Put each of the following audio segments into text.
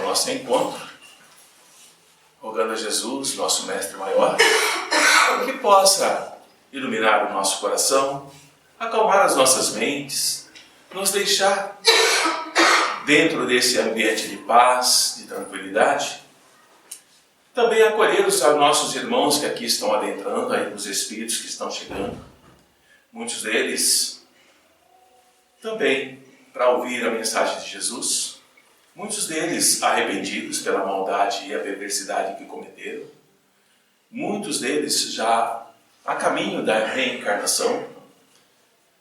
ao nosso encontro, rogando a Jesus, nosso Mestre Maior, que possa iluminar o nosso coração, acalmar as nossas mentes, nos deixar dentro desse ambiente de paz, de tranquilidade. Também acolher os nossos irmãos que aqui estão adentrando, aí, os espíritos que estão chegando. Muitos deles também para ouvir a mensagem de Jesus. Muitos deles arrependidos pela maldade e a perversidade que cometeram. Muitos deles já a caminho da reencarnação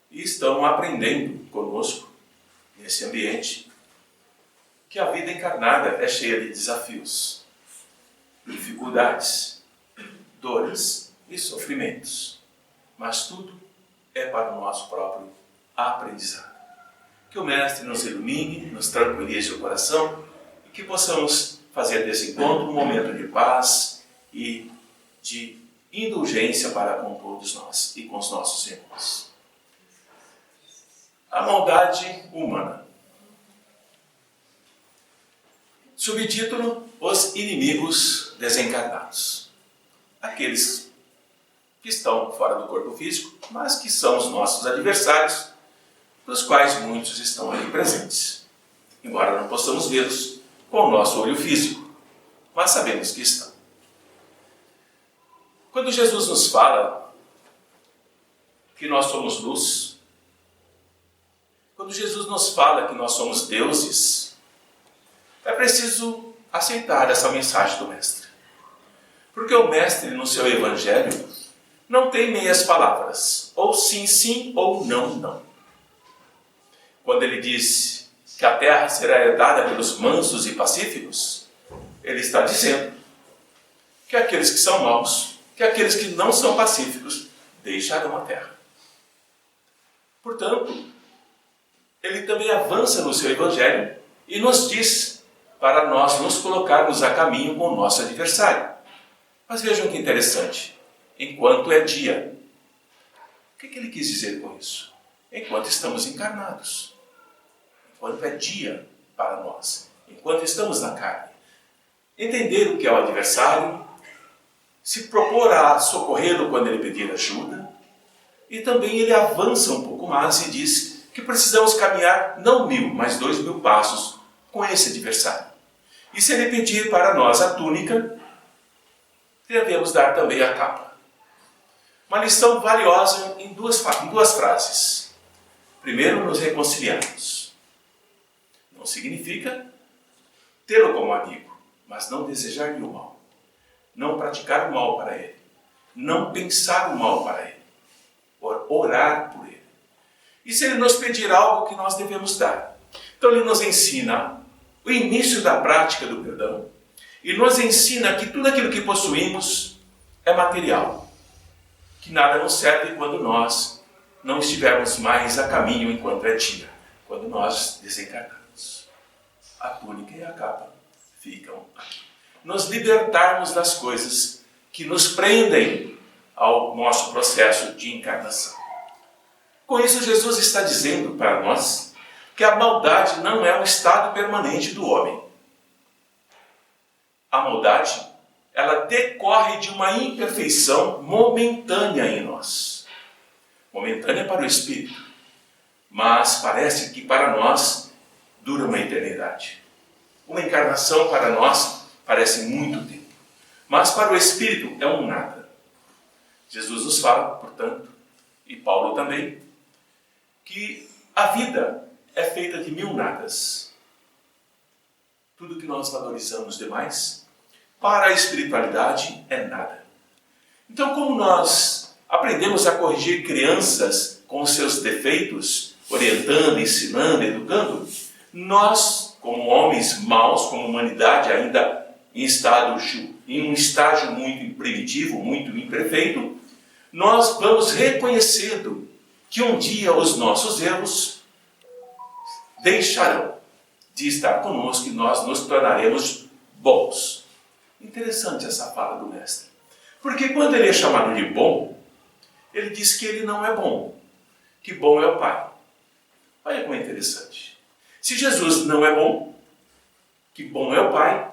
e estão aprendendo conosco nesse ambiente que a vida encarnada é cheia de desafios, dificuldades, dores e sofrimentos, mas tudo é para o nosso próprio aprendizado. Que o Mestre nos ilumine, nos tranquilize o coração e que possamos fazer desse encontro um momento de paz e de indulgência para com todos nós e com os nossos irmãos. A maldade humana. Subtítulo: Os inimigos desencarnados. Aqueles que estão fora do corpo físico, mas que são os nossos adversários, dos quais muitos estão ali presentes. Embora não possamos vê-los com o nosso olho físico, mas sabemos que estão. Quando Jesus nos fala que nós somos luz, quando Jesus nos fala que nós somos deuses, é preciso aceitar essa mensagem do Mestre. Porque o Mestre, no seu Evangelho, não tem meias palavras, ou sim, sim, ou não, não. Quando ele diz que a terra será herdada pelos mansos e pacíficos, ele está dizendo que aqueles que são maus, que aqueles que não são pacíficos, deixarão a terra. Portanto, ele também avança no seu Evangelho e nos diz para nós nos colocarmos a caminho com o nosso adversário. Mas vejam que interessante. Enquanto é dia. O que ele quis dizer com isso? Enquanto estamos encarnados. Enquanto é dia para nós. Enquanto estamos na carne. Entender o que é o adversário, se propor a socorrê-lo quando ele pedir ajuda, e também ele avança um pouco mais e diz que precisamos caminhar não 1000, mas 2000 passos com esse adversário. E se ele pedir para nós a túnica, devemos dar também a capa. Uma lição valiosa em duas frases. Primeiro, nos reconciliarmos. Não significa tê-lo como amigo, mas não desejar-lhe o mal. Não praticar o mal para ele. Não pensar o mal para ele. Orar por ele. E se ele nos pedir algo que nós devemos dar? Então ele nos ensina o início da prática do perdão e nos ensina que tudo aquilo que possuímos é material. Que nada nos serve quando nós não estivermos mais a caminho enquanto é dia. Quando nós desencarnamos. A túnica e a capa ficam aqui. Nos libertarmos das coisas que nos prendem ao nosso processo de encarnação. Com isso, Jesus está dizendo para nós que a maldade não é um estado permanente do homem. A maldade, ela decorre de uma imperfeição momentânea em nós. Momentânea para o espírito, mas parece que para nós dura uma eternidade. Uma encarnação para nós parece muito tempo, mas para o espírito é um nada. Jesus nos fala, portanto, e Paulo também, que a vida é feita de 1000 nadas. Tudo que nós valorizamos demais, para a espiritualidade é nada. Então, como nós aprendemos a corrigir crianças com seus defeitos, orientando, ensinando, educando, nós, como homens maus, como humanidade ainda em um estágio muito primitivo, muito imperfeito, nós vamos reconhecendo que um dia os nossos erros deixarão de estar conosco e nós nos tornaremos bons. Interessante essa fala do Mestre. Porque quando ele é chamado de bom, ele diz que ele não é bom, que bom é o Pai. Olha como é interessante. Se Jesus não é bom, que bom é o Pai,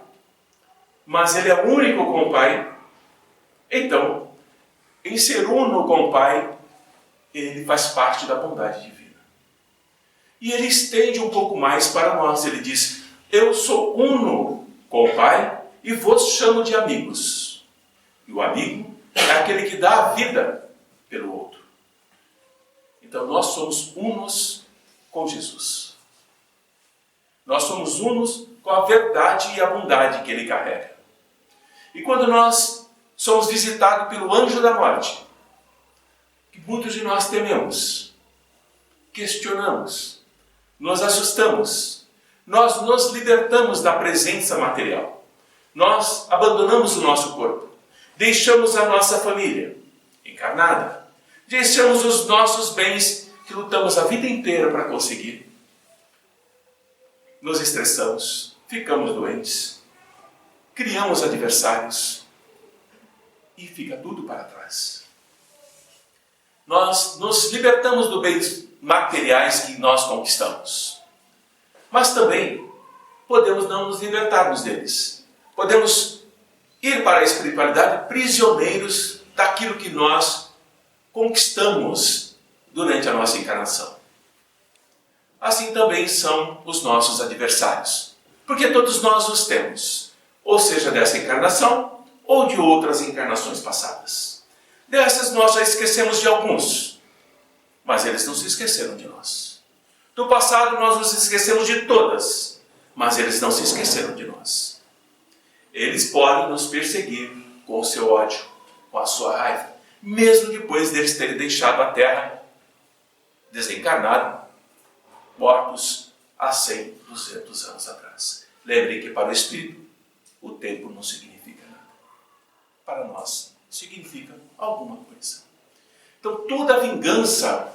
mas Ele é único com o Pai. Então, em ser uno com o Pai, Ele faz parte da bondade divina. E Ele estende um pouco mais para nós. Ele diz: eu sou uno com o Pai e vos chamo de amigos. E o amigo é aquele que dá a vida pelo outro. Então nós somos unos com Jesus. Nós somos unos com a verdade e a bondade que Ele carrega. E quando nós somos visitados pelo anjo da morte, que muitos de nós tememos, questionamos, nos assustamos, nós nos libertamos da presença material, nós abandonamos o nosso corpo, deixamos a nossa família encarnada, deixamos os nossos bens que lutamos a vida inteira para conseguir, nos estressamos, ficamos doentes, criamos adversários e fica tudo para trás. Nós nos libertamos dos bens materiais que nós conquistamos, mas também podemos não nos libertarmos deles. Podemos ir para a espiritualidade prisioneiros daquilo que nós conquistamos durante a nossa encarnação. Assim também são os nossos adversários, porque todos nós os temos, ou seja, dessa encarnação ou de outras encarnações passadas. Dessas nós já esquecemos de alguns, mas eles não se esqueceram de nós. Do passado nós nos esquecemos de todas, mas eles não se esqueceram de nós. Eles podem nos perseguir com o seu ódio, com a sua raiva, mesmo depois deles terem deixado a Terra desencarnado, mortos há 100, 200 anos atrás. Lembrem que para o Espírito, o tempo não significa nada. Para nós, significa alguma coisa. Então, toda a vingança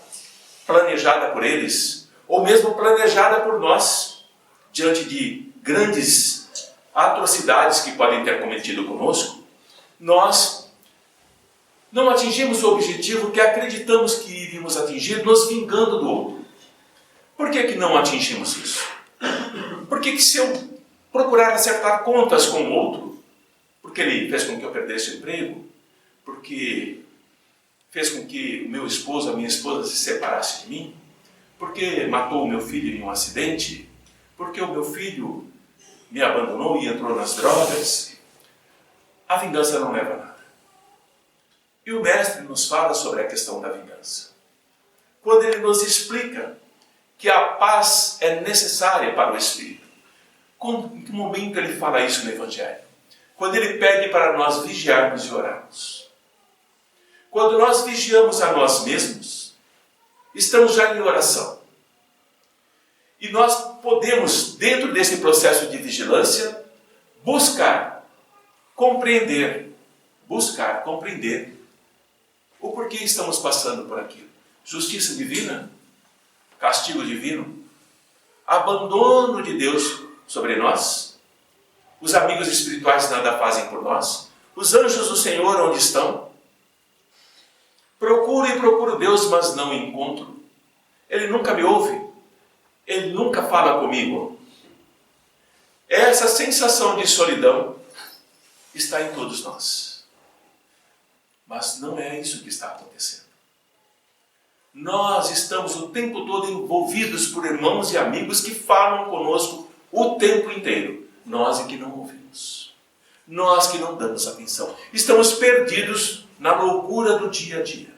planejada por eles, ou mesmo planejada por nós, diante de grandes atrocidades que podem ter cometido conosco, nós não atingimos o objetivo que acreditamos que iríamos atingir, nos vingando do outro. Por que não atingimos isso? Porque se eu procurar acertar contas com o outro, porque ele fez com que eu perdesse o emprego, porque fez com que o meu esposo, a minha esposa se separasse de mim, porque matou o meu filho em um acidente, porque o meu filho me abandonou e entrou nas drogas, a vingança não leva a nada. E o Mestre nos fala sobre a questão da vingança. Quando ele nos explica que a paz é necessária para o Espírito. Em que momento ele fala isso no Evangelho? Quando ele pede para nós vigiarmos e orarmos. Quando nós vigiamos a nós mesmos, estamos já em oração. E nós podemos, dentro desse processo de vigilância, buscar compreender o porquê estamos passando por aquilo. Justiça divina, castigo divino, abandono de Deus sobre nós, os amigos espirituais nada fazem por nós, os anjos do Senhor onde estão? Procuro Deus, mas não encontro. Ele nunca me ouve, Ele nunca fala comigo. Essa sensação de solidão está em todos nós. Mas não é isso que está acontecendo. Nós estamos o tempo todo envolvidos por irmãos e amigos que falam conosco o tempo inteiro. Nós é que não ouvimos. Nós que não damos atenção. Estamos perdidos na loucura do dia a dia.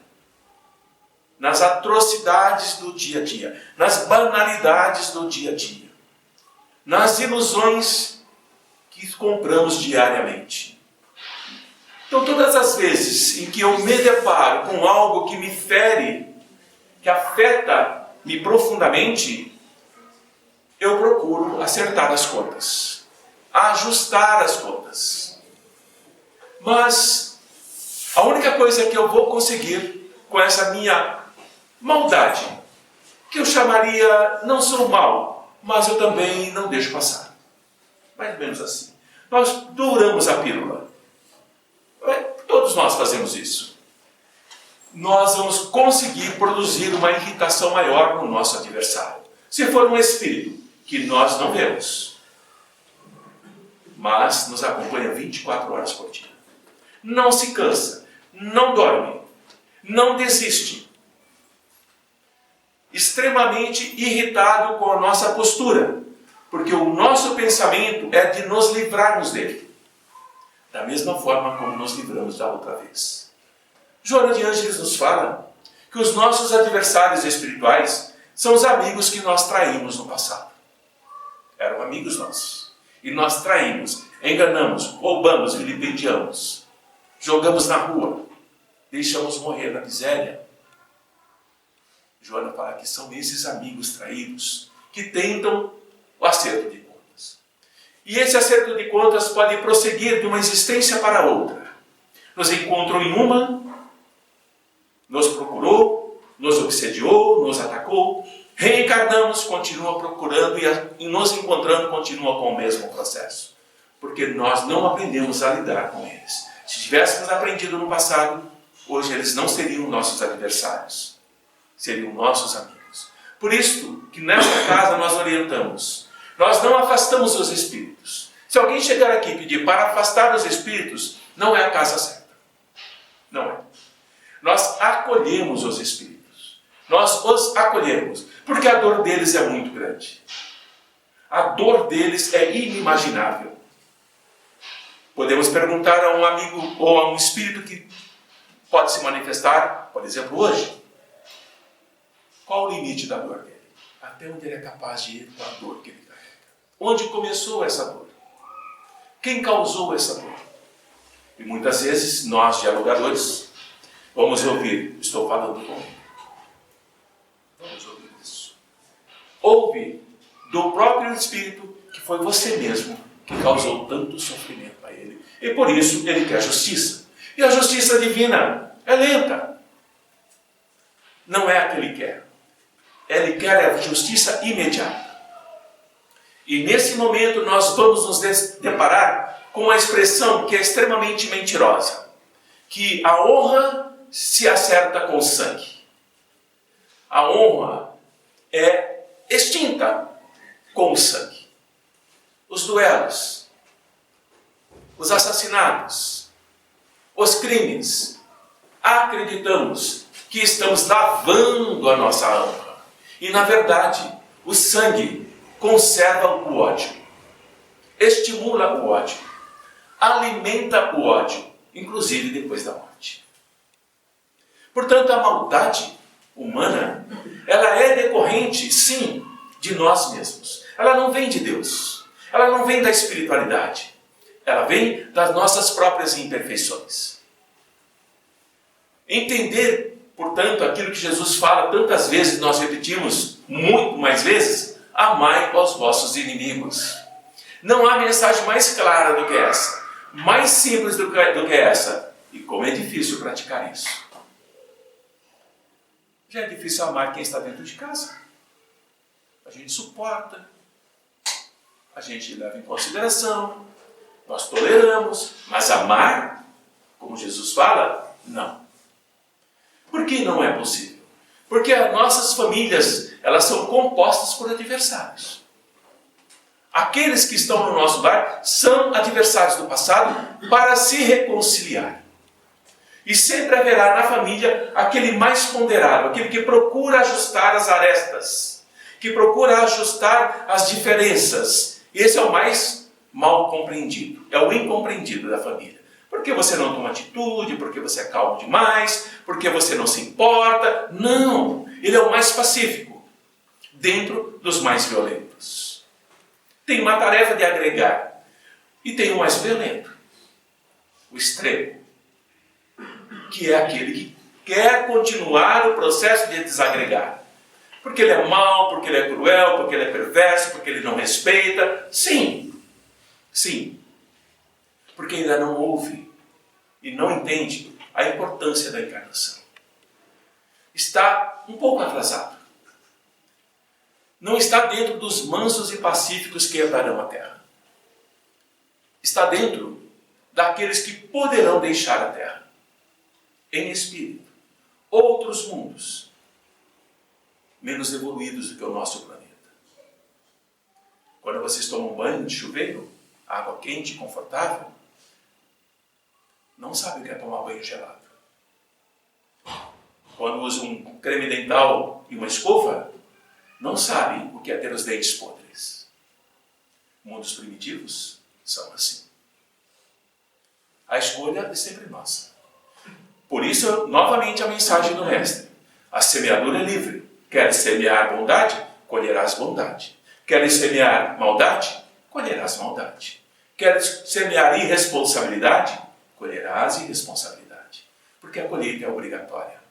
Nas atrocidades do dia a dia. Nas banalidades do dia a dia. Nas ilusões que compramos diariamente. Então, todas as vezes em que eu me deparo com algo que me fere, que afeta-me profundamente, eu procuro acertar as contas, ajustar as contas. Mas a única coisa que eu vou conseguir com essa minha maldade, que eu chamaria, não sou mal, mas eu também não deixo passar. Mais ou menos assim. Nós douramos a pílula. Todos nós fazemos isso. Nós vamos conseguir produzir uma irritação maior no nosso adversário. Se for um espírito que nós não vemos, mas nos acompanha 24 horas por dia. Não se cansa, não dorme, não desiste. Extremamente irritado com a nossa postura, porque o nosso pensamento é de nos livrarmos dele, da mesma forma como nos livramos da outra vez. Joana de Ângeles nos fala que os nossos adversários espirituais são os amigos que nós traímos no passado. Eram amigos nossos. E nós traímos, enganamos, roubamos, vilipendiamos, jogamos na rua, deixamos morrer na miséria. Joana fala que são esses amigos traídos que tentam o acerto de contas. E esse acerto de contas pode prosseguir de uma existência para outra. Nos encontrou em uma, nos procurou, nos obsediou, nos atacou, reencarnamos, continua procurando e nos encontrando, continua com o mesmo processo. Porque nós não aprendemos a lidar com eles. Se tivéssemos aprendido no passado, hoje eles não seriam nossos adversários, seriam nossos amigos. Por isso que nesta casa nós orientamos, nós não afastamos os espíritos. Se alguém chegar aqui e pedir para afastar os espíritos, não é a casa certa. Não é. Nós acolhemos os espíritos. Nós os acolhemos, porque a dor deles é muito grande. A dor deles é inimaginável. Podemos perguntar a um amigo ou a um espírito que pode se manifestar, por exemplo, hoje. Qual o limite da dor dele? Até onde ele é capaz de ir com a dor que ele carrega? Onde começou essa dor? Quem causou essa dor? E muitas vezes, nós, dialogadores, vamos ouvir, estou falando comigo. Vamos ouvir isso. Ouve do próprio Espírito que foi você mesmo que causou tanto sofrimento a ele. E por isso ele quer justiça. E a justiça divina é lenta. Não é a que ele quer. Ele quer a justiça imediata. E nesse momento nós vamos nos deparar com uma expressão que é extremamente mentirosa. Que a honra se acerta com o sangue. A honra é extinta com o sangue. Os duelos, os assassinatos, os crimes. Acreditamos que estamos lavando a nossa honra. E na verdade, o sangue conserva o ódio, estimula o ódio, alimenta o ódio, inclusive depois da morte. Portanto, a maldade humana, ela é decorrente, sim, de nós mesmos. Ela não vem de Deus, ela não vem da espiritualidade, ela vem das nossas próprias imperfeições. Entender, portanto, aquilo que Jesus fala tantas vezes, nós repetimos muito mais vezes, amai os vossos inimigos. Não há mensagem mais clara do que essa, mais simples do que essa. E como é difícil praticar isso. Já é difícil amar quem está dentro de casa. A gente suporta, a gente leva em consideração, nós toleramos, mas amar, como Jesus fala, não. Por que não é possível? Porque as nossas famílias, elas são compostas por adversários. Aqueles que estão no nosso lar são adversários do passado para se reconciliar. E sempre haverá na família aquele mais ponderado, aquele que procura ajustar as arestas, que procura ajustar as diferenças. Esse é o mais mal compreendido, é o incompreendido da família. Porque você não toma atitude, porque você é calmo demais, porque você não se importa. Não, ele é o mais pacífico, dentro dos mais violentos. Tem uma tarefa de agregar, e tem o mais violento, o extremo, que é aquele que quer continuar o processo de desagregar. Porque ele é mau, porque ele é cruel, porque ele é perverso, porque ele não respeita. Sim, sim. Porque ainda não ouve e não entende a importância da encarnação. Está um pouco atrasado. Não está dentro dos mansos e pacíficos que herdarão a terra. Está dentro daqueles que poderão deixar a terra, em espírito, outros mundos, menos evoluídos do que o nosso planeta. Quando vocês tomam banho de chuveiro, água quente e confortável, não sabe o que é tomar banho gelado. Quando usa um creme dental e uma escova, não sabe o que é ter os dentes podres. Mundos primitivos são assim. A escolha é sempre nossa. Por isso, novamente, a mensagem do Mestre. A semeadura é livre. Queres semear bondade? Colherás bondade. Queres semear maldade? Colherás maldade. Queres semear irresponsabilidade? Colherás irresponsabilidade. Porque a colheita é obrigatória.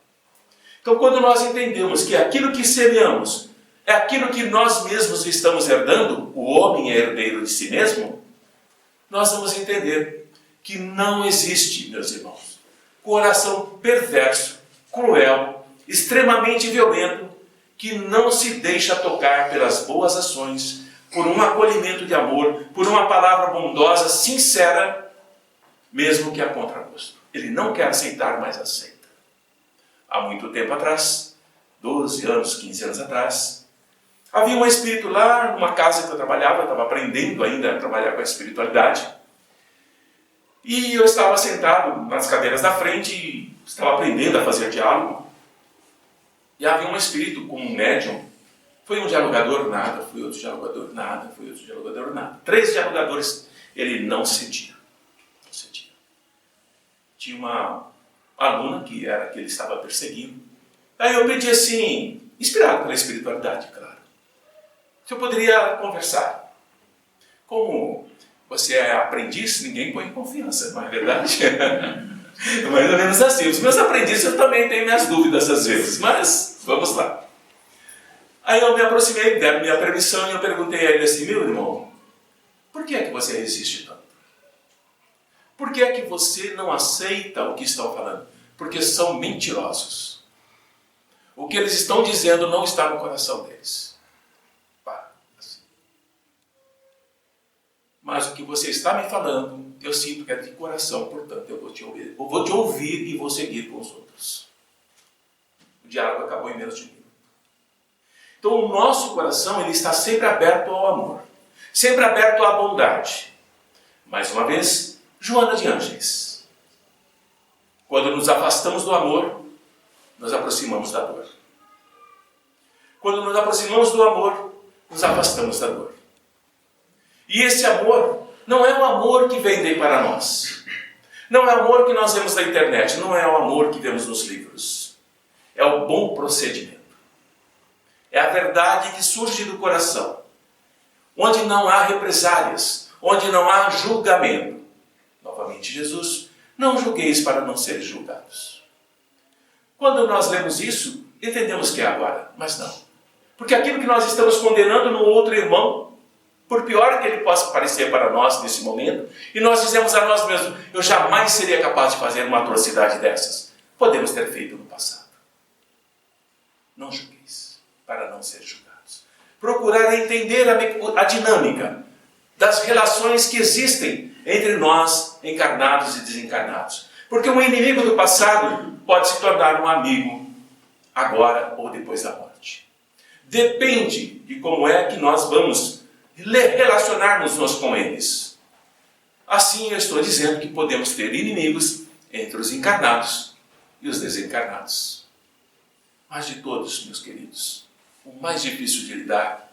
Então, quando nós entendemos que aquilo que semeamos é aquilo que nós mesmos estamos herdando, o homem é herdeiro de si mesmo, nós vamos entender que não existe, meus irmãos, coração perverso, cruel, extremamente violento, que não se deixa tocar pelas boas ações, por um acolhimento de amor, por uma palavra bondosa, sincera, mesmo que a contragosto. Ele não quer aceitar, mas aceita. Há muito tempo atrás, 12 anos, 15 anos atrás, havia um espírito lá numa casa que eu trabalhava, eu estava aprendendo ainda a trabalhar com a espiritualidade, e eu estava sentado nas cadeiras da frente e estava aprendendo a fazer diálogo, e havia um espírito com um médium. Foi um dialogador, nada, foi outro dialogador, nada, foi outro dialogador, nada. 3 dialogadores, ele não sentia. Não sentia. Tinha uma aluna que era que ele estava perseguindo. Aí eu pedi assim, inspirado pela espiritualidade, claro, se eu poderia conversar. Como você é aprendiz, ninguém põe confiança, não é verdade? É mais ou menos assim. Os meus aprendizes eu também tenho minhas dúvidas às vezes, mas vamos lá. Aí eu me aproximei, deram minha permissão e eu perguntei a ele assim, meu irmão, por que é que você resiste tanto? Por que é que você não aceita o que estão falando? Porque são mentirosos. O que eles estão dizendo não está no coração deles. Pá, assim. Mas o que você está me falando, eu sinto que é de coração, portanto eu vou te ouvir. Eu vou te ouvir e vou seguir com os outros. O diálogo acabou em menos de 1 minuto. Então o nosso coração ele está sempre aberto ao amor, sempre aberto à bondade. Mais uma vez, Joana de Ângeles. Quando nos afastamos do amor, nos aproximamos da dor. Quando nos aproximamos do amor, nos afastamos da dor. E esse amor não é o amor que vem daí para nós. Não é o amor que nós vemos na internet, não é o amor que vemos nos livros. É o bom procedimento. É a verdade que surge do coração, onde não há represálias, onde não há julgamento. Novamente, Jesus, não julgueis para não seres julgados. Quando nós lemos isso, entendemos que é agora, mas não. Porque aquilo que nós estamos condenando no outro irmão, por pior que ele possa parecer para nós nesse momento, e nós dizemos a nós mesmos, eu jamais seria capaz de fazer uma atrocidade dessas. Podemos ter feito no passado. Não julgueis para não ser julgados. Procurar entender a dinâmica das relações que existem entre nós, encarnados e desencarnados. Porque um inimigo do passado pode se tornar um amigo agora ou depois da morte. Depende de como é que nós vamos relacionarmos com eles. Assim eu estou dizendo que podemos ter inimigos entre os encarnados e os desencarnados. Mas de todos, meus queridos, o mais difícil de lidar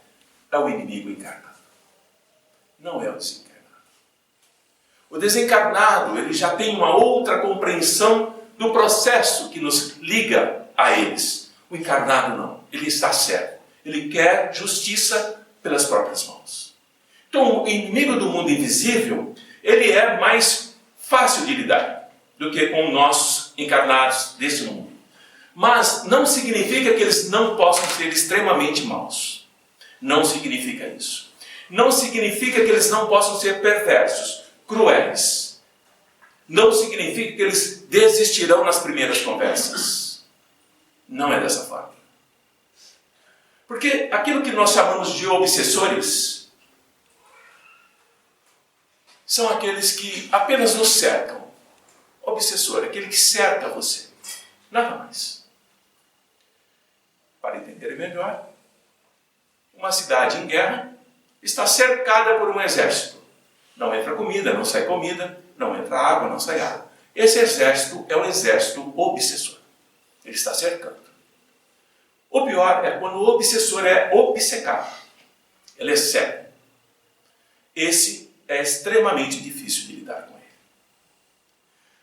é o inimigo encarnado. Não é o desencarnado. O desencarnado, ele já tem uma outra compreensão do processo que nos liga a eles. O encarnado não. Ele está cego. Ele quer justiça pelas próprias mãos. Então, o inimigo do mundo invisível, ele é mais fácil de lidar do que com nós encarnados desse mundo. Mas não significa que eles não possam ser extremamente maus. Não significa isso. Não significa que eles não possam ser perversos, cruéis. Não significa que eles desistirão nas primeiras conversas. Não é dessa forma. Porque aquilo que nós chamamos de obsessores são aqueles que apenas nos cercam. Obsessor, aquele que cerca você. Nada mais. Para entender melhor, uma cidade em guerra está cercada por um exército. Não comida, não sai comida, não entra água, não sai água. Esse exército é um exército obsessor. Ele está cercando. O pior é quando o obsessor é obcecado. Ele é cego. Esse é extremamente difícil de lidar com ele.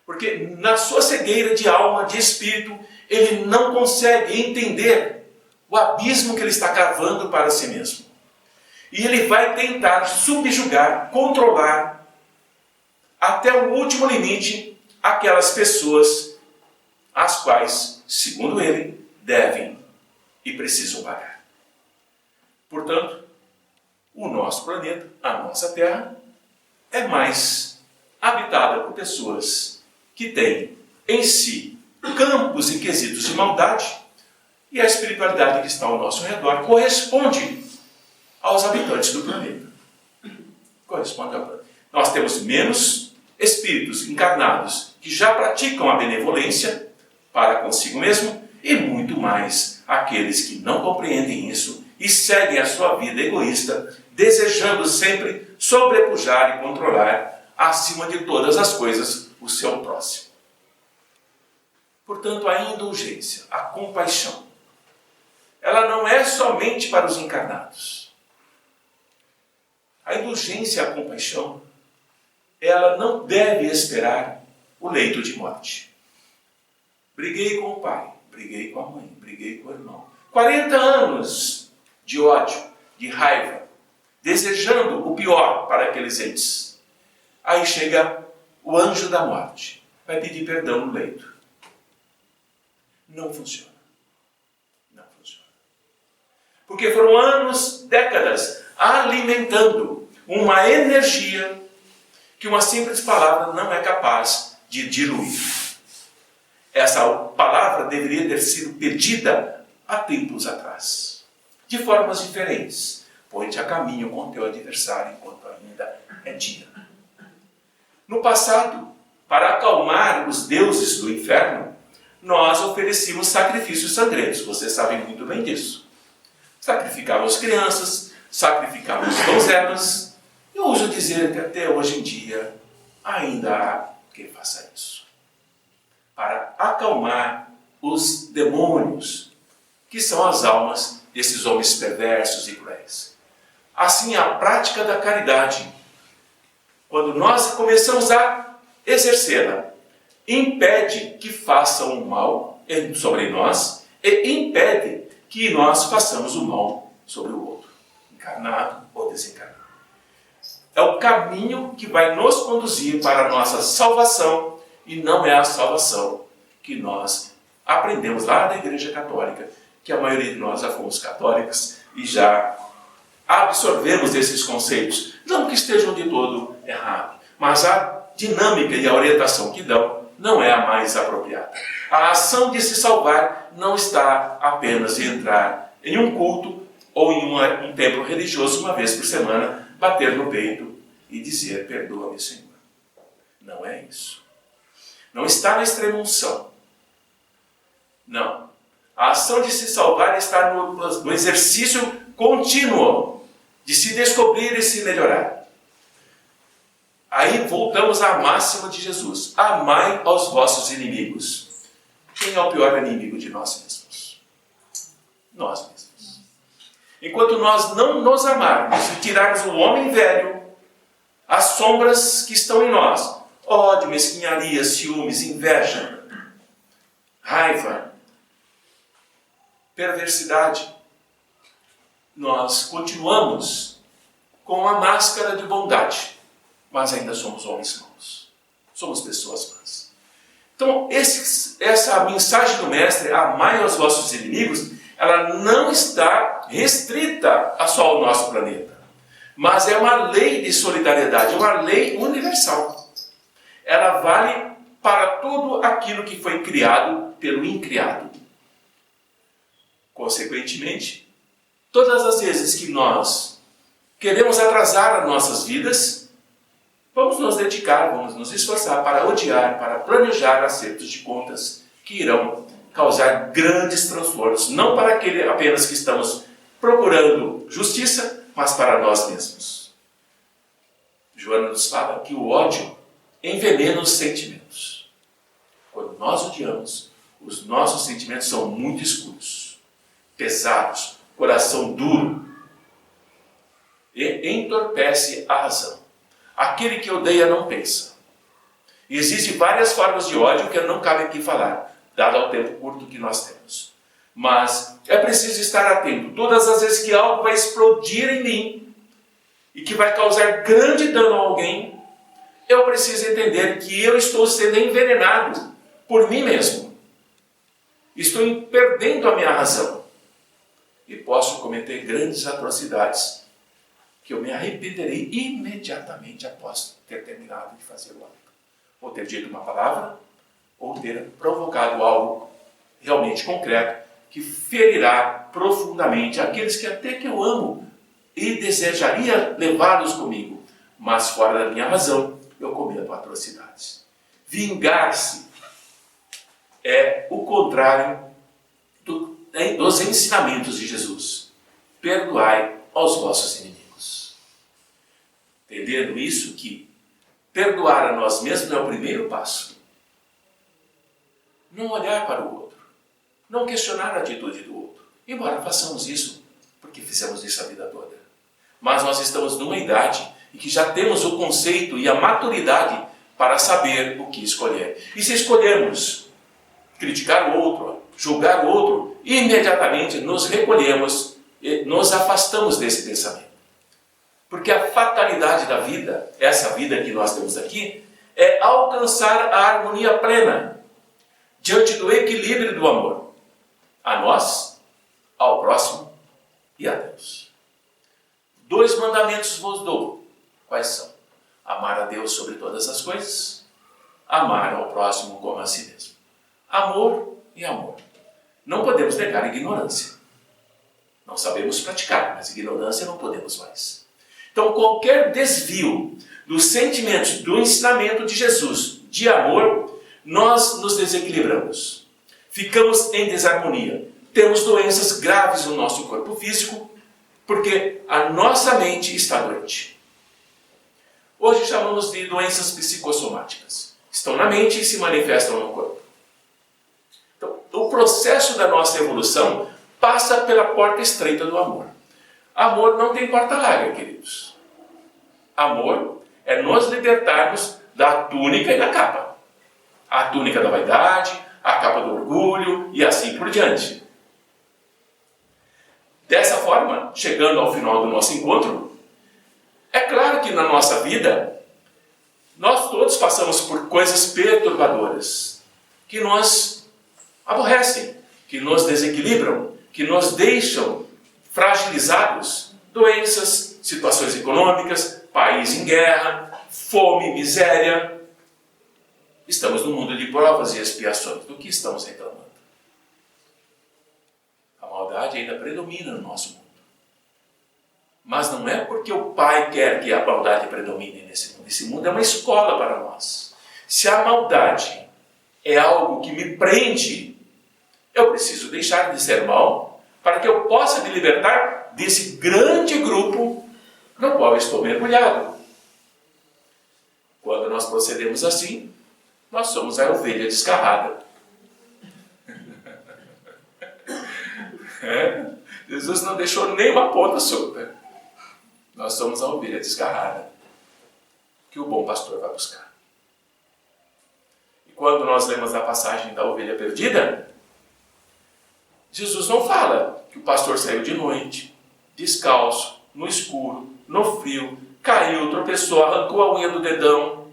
Porque na sua cegueira de alma, de espírito, ele não consegue entender o abismo que ele está cavando para si mesmo. E ele vai tentar subjugar, controlar, até o último limite, aquelas pessoas as quais, segundo ele, devem e precisam pagar. Portanto, o nosso planeta, a nossa Terra, é mais habitada por pessoas que têm em si campos e quesitos de maldade, e a espiritualidade que está ao nosso redor corresponde aos habitantes do planeta. Corresponde ao planeta. Nós temos menos espíritos encarnados que já praticam a benevolência para consigo mesmo, e muito mais aqueles que não compreendem isso e seguem a sua vida egoísta, desejando sempre sobrepujar e controlar, acima de todas as coisas, o seu próximo. Portanto, a indulgência, a compaixão, ela não é somente para os encarnados. A indulgência e a compaixão, ela não deve esperar o leito de morte. Briguei com o pai, briguei com a mãe, briguei com o irmão. 40 anos de ódio, de raiva, desejando o pior para aqueles entes. Aí chega o anjo da morte, vai pedir perdão no leito. Não funciona. Não funciona. Porque foram anos, décadas, alimentando uma energia que uma simples palavra não é capaz de diluir. Essa palavra deveria ter sido pedida há tempos atrás, de formas diferentes. Põe-te a caminho com teu adversário enquanto ainda é dia. No passado, para acalmar os deuses do inferno, nós oferecíamos sacrifícios sangrentos. Vocês sabem muito bem disso. Sacrificávamos crianças, sacrificávamos donzelas. Eu ouso dizer que até hoje em dia ainda há quem faça isso. Para acalmar os demônios, que são as almas desses homens perversos e cruéis. Assim, a prática da caridade, quando nós começamos a exercê-la, impede que façam o mal sobre nós e impede que nós façamos o mal sobre o outro, encarnado ou desencarnado. É o caminho que vai nos conduzir para a nossa salvação, e não é a salvação que nós aprendemos lá na Igreja Católica, que a maioria de nós já fomos católicos e já absorvemos esses conceitos. Não que estejam de todo errados, mas a dinâmica e a orientação que dão não é a mais apropriada. A ação de se salvar não está apenas em entrar em um culto ou em um templo religioso uma vez por semana, bater no peito e dizer: perdoa-me, Senhor. Não é isso. Não está na extrema-unção. Não. A ação de se salvar está no exercício contínuo de se descobrir e se melhorar. Aí voltamos à máxima de Jesus: amai aos vossos inimigos. Quem é o pior inimigo de nós mesmos? Nós mesmos. Enquanto nós não nos amarmos e tirarmos o homem velho, as sombras que estão em nós, ódio, mesquinharia, ciúmes, inveja, raiva, perversidade, nós continuamos com a máscara de bondade, mas ainda somos homens maus. Somos pessoas más. Então, essa mensagem do Mestre, amai aos vossos inimigos, ela não está restrita só ao nosso planeta, mas é uma lei de solidariedade, uma lei universal. Ela vale para tudo aquilo que foi criado pelo incriado. Consequentemente, todas as vezes que nós queremos atrasar as nossas vidas, vamos nos dedicar, vamos nos esforçar para odiar, para planejar acertos de contas que irão causar grandes transtornos, não para aquele apenas que estamos procurando justiça, mas para nós mesmos. Joana nos fala que o ódio envenena os sentimentos. Quando nós odiamos, os nossos sentimentos são muito escuros, pesados, coração duro, e entorpece a razão. Aquele que odeia não pensa. E existem várias formas de ódio que não cabe aqui falar, dado ao tempo curto que nós temos. Mas é preciso estar atento. Todas as vezes que algo vai explodir em mim e que vai causar grande dano a alguém, eu preciso entender que eu estou sendo envenenado por mim mesmo. Estou perdendo a minha razão. E posso cometer grandes atrocidades que eu me arrependerei imediatamente após ter terminado de fazer o ato. Ou ter dito uma palavra, ou ter provocado algo realmente concreto que ferirá profundamente aqueles que até que eu amo e desejaria levá-los comigo, mas fora da minha razão eu cometo atrocidades. Vingar-se é o contrário dos ensinamentos de Jesus. Perdoai aos vossos inimigos. Entendendo isso, que perdoar a nós mesmos é o primeiro passo. Não olhar para o outro. Não questionar a atitude do outro. Embora façamos isso, porque fizemos isso a vida toda. Mas nós estamos numa idade em que já temos o conceito e a maturidade para saber o que escolher. E se escolhermos criticar o outro, julgar o outro, imediatamente nos recolhemos e nos afastamos desse pensamento. Porque a fatalidade da vida, essa vida que nós temos aqui, é alcançar a harmonia plena diante do equilíbrio do amor a nós, ao próximo e a Deus. 2 mandamentos vos dou. Quais são? Amar a Deus sobre todas as coisas, amar ao próximo como a si mesmo. Amor e amor. Não podemos negar a ignorância. Não sabemos praticar, mas ignorância não podemos mais. Então, qualquer desvio dos sentimentos, do ensinamento de Jesus, de amor, nós nos desequilibramos. Ficamos em desarmonia. Temos doenças graves no nosso corpo físico, porque a nossa mente está doente. Hoje chamamos de doenças psicossomáticas. Estão na mente e se manifestam no corpo. Então, o processo da nossa evolução passa pela porta estreita do amor. Amor não tem porta larga, queridos. Amor é nos libertarmos da túnica e da capa. A túnica da vaidade, a capa do orgulho e assim por diante. Dessa forma, chegando ao final do nosso encontro, é claro que na nossa vida, nós todos passamos por coisas perturbadoras, que nos aborrecem, que nos desequilibram, que nos deixam fragilizados. Doenças, situações econômicas, país em guerra, fome, miséria. Estamos num mundo de provas e expiações. Do que estamos reclamando? A maldade ainda predomina no nosso mundo. Mas não é porque o Pai quer que a maldade predomine nesse mundo. Esse mundo é uma escola para nós. Se a maldade é algo que me prende, eu preciso deixar de ser mal para que eu possa me libertar desse grande grupo no qual estou mergulhado. Quando nós procedemos assim, nós somos a ovelha desgarrada. Jesus não deixou nenhuma ponta solta. Nós somos a ovelha desgarrada que o bom pastor vai buscar. E quando nós lemos a passagem da ovelha perdida, Jesus não fala que o pastor saiu de noite, descalço, no escuro, no frio, caiu, tropeçou, arrancou a unha do dedão,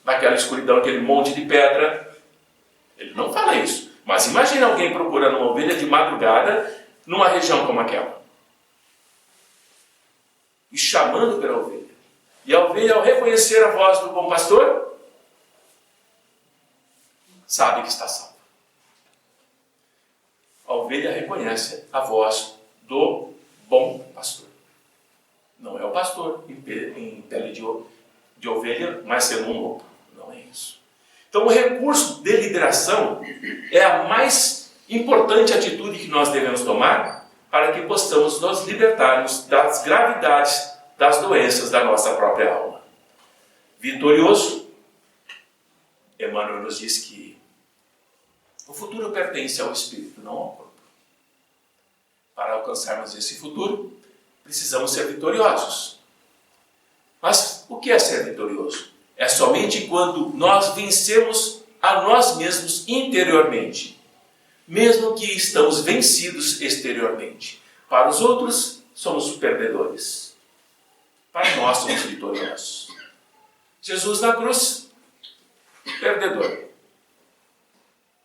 naquela escuridão, aquele monte de pedra. Ele não fala isso. Mas imagine alguém procurando uma ovelha de madrugada numa região como aquela. E chamando pela ovelha. E a ovelha, ao reconhecer a voz do bom pastor, sabe que está salva. A ovelha reconhece a voz do bom pastor. Não é o pastor em pele de ovelha, mas sendo um lobo. Não é isso. Então, o recurso de liberação é a mais importante atitude que nós devemos tomar para que possamos nos libertarmos das gravidades das doenças da nossa própria alma. vitorioso. Emmanuel nos diz que o futuro pertence ao espírito, não ao corpo. Para alcançarmos esse futuro, precisamos ser vitoriosos. Mas o que é ser vitorioso? É somente quando nós vencemos a nós mesmos interiormente, mesmo que estamos vencidos exteriormente. Para os outros, somos perdedores. Para nós, somos vitoriosos. Jesus na cruz, perdedor.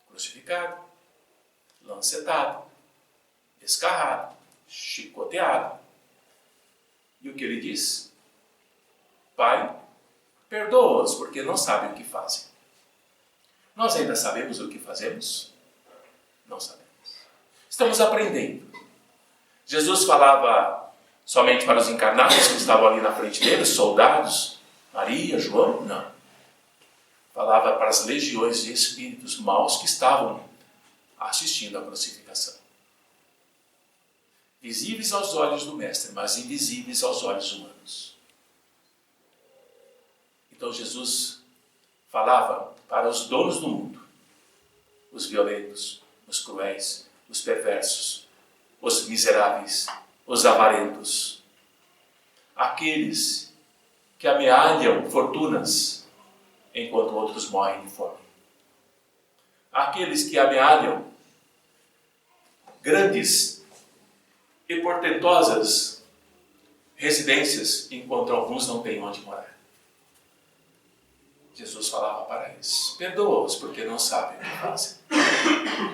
Crucificado, lancetado, escarrado, chicoteado. E o que ele diz? Pai, perdoa-os, porque não sabem o que fazem. Nós ainda sabemos o que fazemos? Não sabemos. Estamos aprendendo. Jesus falava somente para os encarnados que estavam ali na frente dele, os soldados, Maria, João? Não. Falava para as legiões de espíritos maus que estavam assistindo à crucificação. Visíveis aos olhos do Mestre, mas invisíveis aos olhos humanos. Então Jesus falava para os donos do mundo, os violentos, os cruéis, os perversos, os miseráveis, os avarentos, aqueles que amealham fortunas enquanto outros morrem de fome, aqueles que amealham grandes e portentosas residências enquanto alguns não têm onde morar. Jesus falava para eles, perdoa-os porque não sabem o que fazem.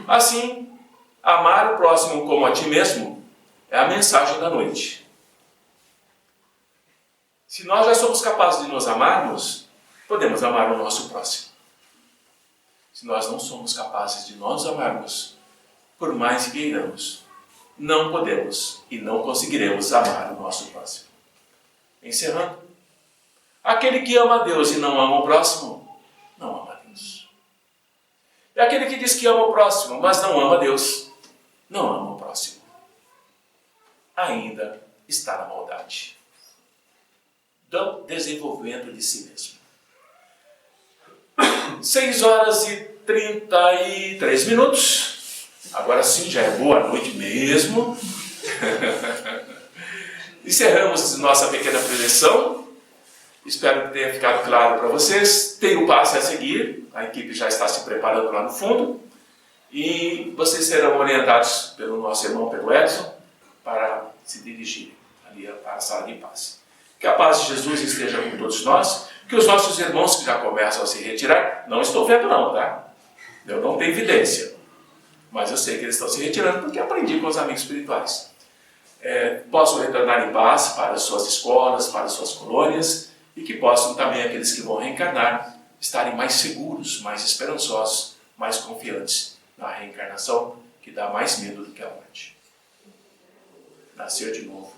Assim, amar o próximo como a ti mesmo é a mensagem da noite. Se nós já somos capazes de nos amarmos, podemos amar o nosso próximo. Se nós não somos capazes de nos amarmos, por mais que queiramos, não podemos e não conseguiremos amar o nosso próximo. Encerrando. Aquele que ama a Deus e não ama o próximo, não ama a Deus. E aquele que diz que ama o próximo, mas não ama a Deus, não ama o próximo. Ainda está na maldade. Do desenvolvimento de si mesmo. 6h33. Agora sim, já é boa noite mesmo. Encerramos nossa pequena preleção. Espero que tenha ficado claro para vocês. Tem o passe a seguir. A equipe já está se preparando lá no fundo. E vocês serão orientados pelo nosso irmão, pelo Edson, para se dirigir ali para a sala de passe. Que a paz de Jesus esteja com todos nós. Que os nossos irmãos que já começam a se retirar, não estou vendo não, tá? Eu não tenho evidência. Mas eu sei que eles estão se retirando porque aprendi com os amigos espirituais. Possam retornar em paz para as suas escolas, para as suas colônias, e que possam também aqueles que vão reencarnar estarem mais seguros, mais esperançosos, mais confiantes na reencarnação, que dá mais medo do que a morte. Nascer de novo